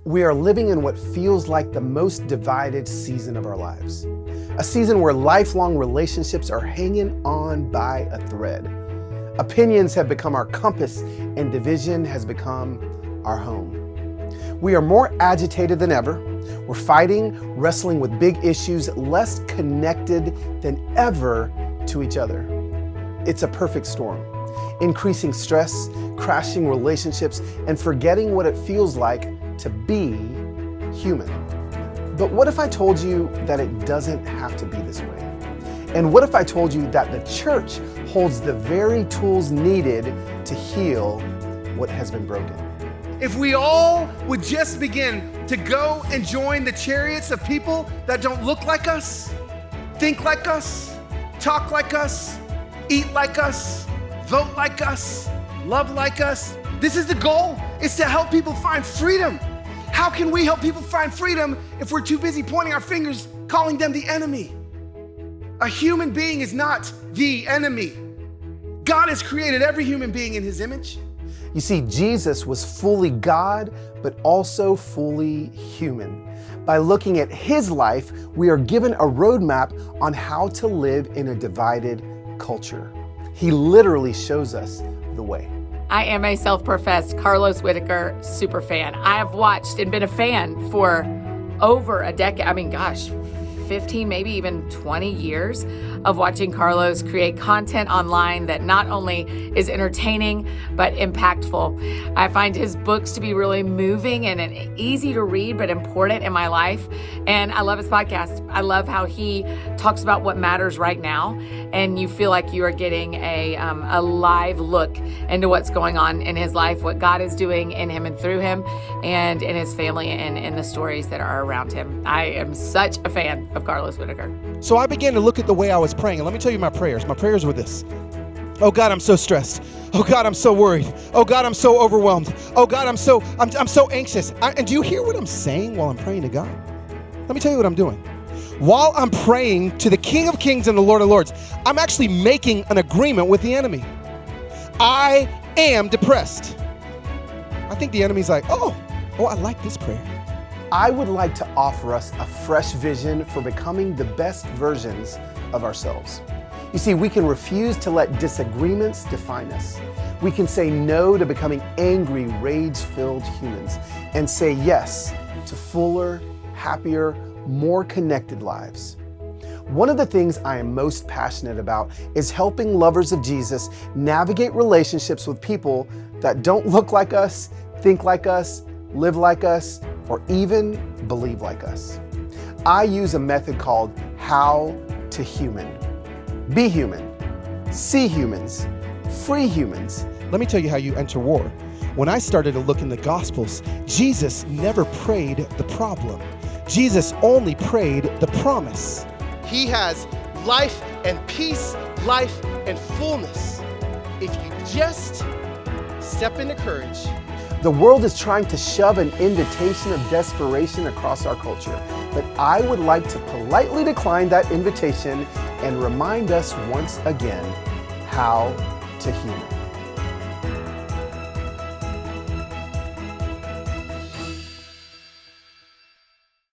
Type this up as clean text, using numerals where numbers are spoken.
We are living in what feels like the most divided season of our lives. A season where lifelong relationships are hanging on by a thread. Opinions have become our compass and division has become our home. We are more agitated than ever. We're fighting, wrestling with big issues, less connected than ever to each other. It's a perfect storm. Increasing stress, crashing relationships, and forgetting what it feels like to be human. But what if I told you that it doesn't have to be this way? And what if I told you that the church holds the very tools needed to heal what has been broken? If we all would just begin to go and join the chariots of people that don't look like us, think like us, talk like us, eat like us, vote like us, love like us. This is the goal. It's to help people find freedom. How can we help people find freedom if we're too busy pointing our fingers, calling them the enemy? A human being is not the enemy. God has created every human being in his image. You see, Jesus was fully God, but also fully human. By looking at his life, we are given a roadmap on how to live in a divided culture. He literally shows us the way. I am a self-professed Carlos Whittaker super fan. I have watched and been a fan for over a decade. 15, maybe even 20 years of watching Carlos create content online that not only is entertaining, but impactful. I find his books to be really moving and easy to read, but important in my life. And I love his podcast. I love how he talks about what matters right now. And you feel like you are getting a live look into what's going on in his life, what God is doing in him and through him, and in his family and in the stories that are around him. I am such a fan of Carlos Whittaker. So I began to look at the way I was praying, and let me tell you my prayers. My prayers were this. Oh God, I'm so stressed. Oh God, I'm so worried. Oh God, I'm so overwhelmed. Oh God, I'm so anxious. And do you hear what I'm saying while I'm praying to God? Let me tell you what I'm doing. While I'm praying to the King of Kings and the Lord of Lords, I'm actually making an agreement with the enemy. I am depressed. I think the enemy's like, oh, I like this prayer. I would like to offer us a fresh vision for becoming the best versions of ourselves. You see, we can refuse to let disagreements define us. We can say no to becoming angry, rage-filled humans and say yes to fuller, happier, more connected lives. One of the things I am most passionate about is helping lovers of Jesus navigate relationships with people that don't look like us, think like us, live like us, or even believe like us. I use a method called How to Human. Be human, see humans, free humans. Let me tell you how you enter war. When I started to look in the Gospels, Jesus never prayed the problem. Jesus only prayed the promise. He has life and peace, life and fullness. If you just step into courage. The world is trying to shove an invitation of desperation across our culture, but I would like to politely decline that invitation and remind us once again how to human.